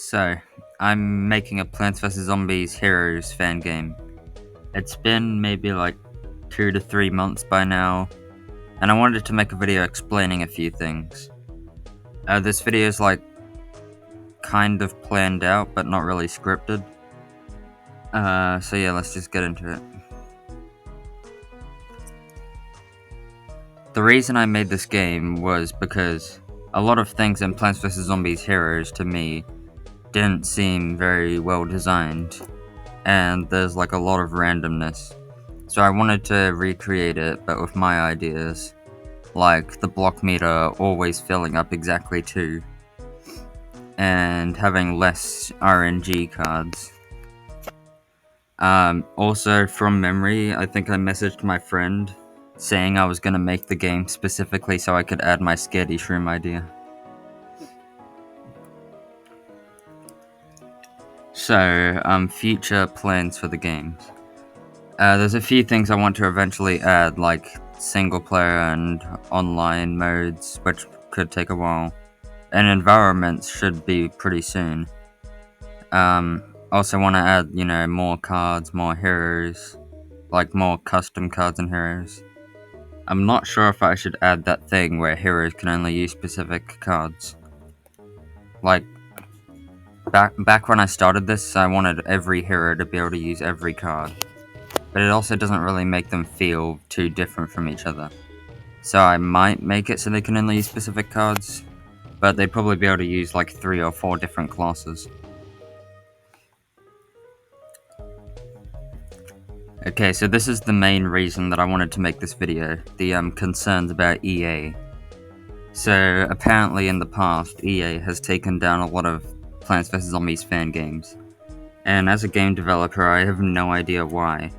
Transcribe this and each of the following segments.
So, I'm making a Plants vs. Zombies Heroes fan game. It's been maybe like 2 to 3 months by now, and I wanted to make a video explaining a few things. This video is like kind of planned out, but not really scripted. So yeah, let's just get into it. The reason I made this game was because a lot of things in Plants vs. Zombies Heroes to me didn't seem very well designed, and there's like a lot of randomness. So I wanted to recreate it, but with my ideas, like the block meter always filling up exactly 2, and having less RNG cards. Also, from memory, I think I messaged my friend saying I was going to make the game specifically so I could add my Scaredy Shroom idea. So, future plans for the games. There's a few things I want to eventually add, like single player and online modes, which could take a while, and environments should be pretty soon. Also want to add, more cards, more heroes, like more custom cards and heroes. I'm not sure if I should add that thing where heroes can only use specific cards. Like, back when I started this, I wanted every hero to be able to use every card, but it also doesn't really make them feel too different from each other. So I might make it so they can only use specific cards, but they'd probably be able to use like 3 or 4 different classes. Okay, so this is the main reason that I wanted to make this video, the concerns about EA. So apparently in the past, EA has taken down a lot of Plants vs. Zombies fan games, and as a game developer I have no idea why.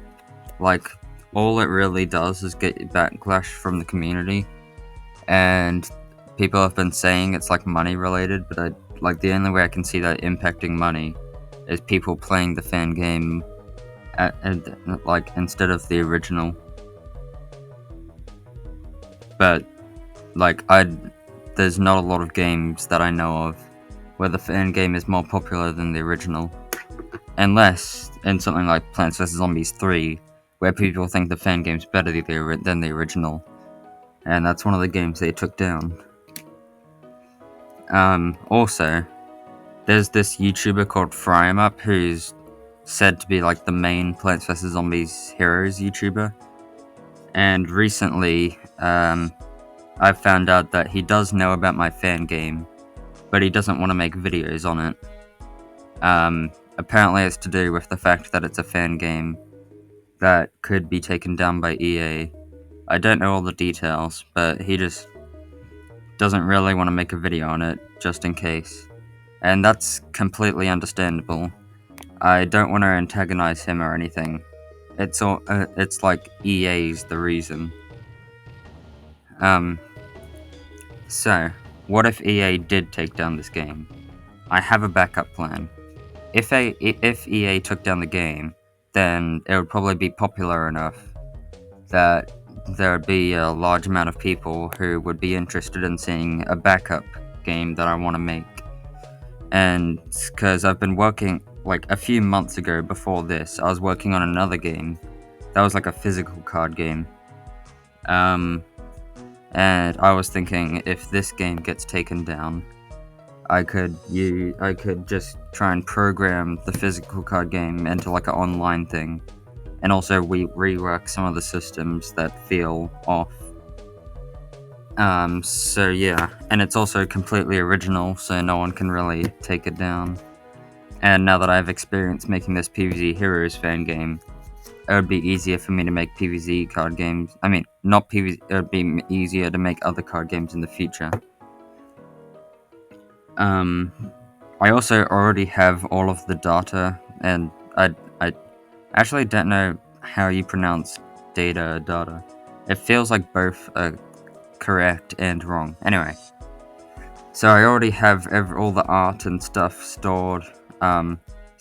Like, all it really does is get backlash from the community, and people have been saying it's like money related, but the only way I can see that impacting money is people playing the fan game instead of the original. But there's not a lot of games that I know of where the fan game is more popular than the original, unless in something like Plants vs. Zombies 3, where people think the fan game's better than the original, and that's one of the games they took down. Also, there's this YouTuber called Fangame who's said to be like the main Plants vs. Zombies Heroes YouTuber, and recently, I found out that he does know about my fan game, but he doesn't want to make videos on it. Apparently it's to do with the fact that it's a fan game that could be taken down by EA. I don't know all the details, but he just doesn't really want to make a video on it, just in case. And that's completely understandable. I don't want to antagonize him or anything. It's like EA's the reason. So, what if EA did take down this game? I have a backup plan. If EA took down the game, then it would probably be popular enough that there would be a large amount of people who would be interested in seeing a backup game that I want to make. And because I've been working, like a few months ago before this, I was working on another game that was like a physical card game. And I was thinking, if this game gets taken down, I could just try and program the physical card game into like an online thing, and also rework some of the systems that feel off. So yeah, and it's also completely original, so no one can really take it down. And now that I have experience making this PvZ Heroes fan game, it would be easier for me to make PvZ card games. I mean, not PvZ, it would be easier to make other card games in the future. I also already have all of the data, and I actually don't know how you pronounce data. It feels like both are correct and wrong. Anyway, so I already have all the art and stuff stored.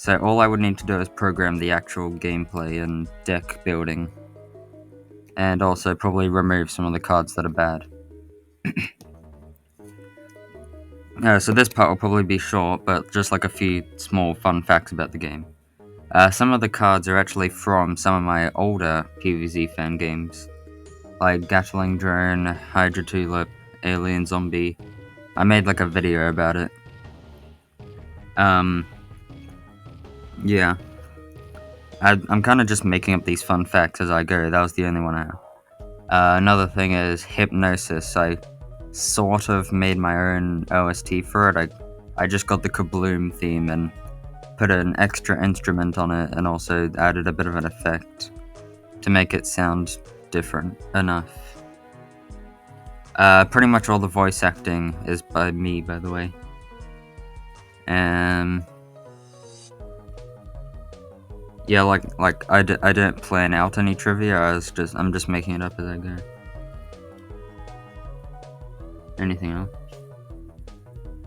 So all I would need to do is program the actual gameplay and deck building, and also probably remove some of the cards that are bad. So this part will probably be short, but just like a few small fun facts about the game. Some of the cards are actually from some of my older PvZ fan games, like Gatling Drone, Hydra Tulip, Alien Zombie. I made like a video about it. Yeah. I'm kind of just making up these fun facts as I go. That was the only one I have. Another thing is Hypnosis. I sort of made my own OST for it. I just got the Kabloom theme and put an extra instrument on it and also added a bit of an effect to make it sound different enough. Pretty much all the voice acting is by me, by the way. Yeah, like I didn't plan out any trivia. I'm just making it up as I go. Anything else?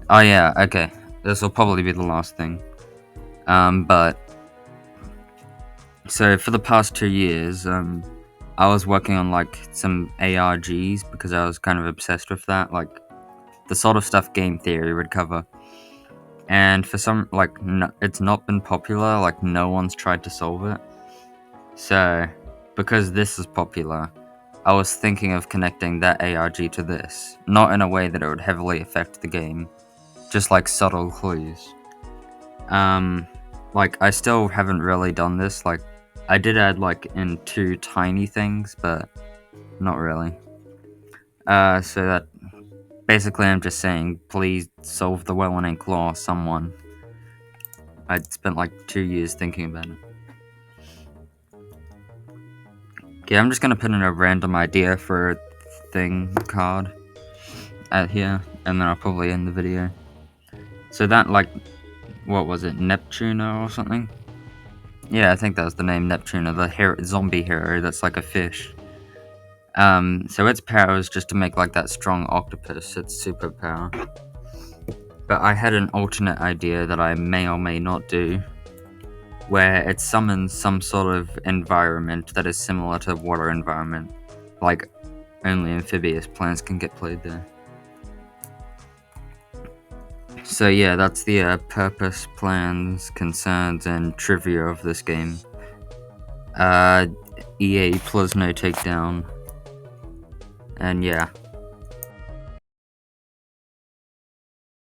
Oh yeah, okay. This will probably be the last thing. But so for the past 2 years, I was working on like some ARGs because I was kind of obsessed with that, like the sort of stuff game theory would cover. And for some, like, no, it's not been popular. Like no one's tried to solve it. So because this is popular, I was thinking of connecting that ARG to this, not in a way that it would heavily affect the game, just like subtle clues. Like I still haven't really done this. Like I did add like in 2 tiny things, but not really. So that basically I'm just saying, please solve the Well and Ink Law, someone. I spent like 2 years thinking about it. Okay, I'm just gonna put in a random idea for a thing card out here, and then I'll probably end the video. So that, like, what was it, Neptuno or something? Yeah, I think that was the name, Neptuno, the zombie hero that's like a fish. So its power is just to make like that strong octopus, its superpower. But I had an alternate idea that I may or may not do, where it summons some sort of environment that is similar to water environment, like only amphibious plants can get played there. So yeah, that's the purpose, plans, concerns, and trivia of this game. EA plus no takedown. And yeah.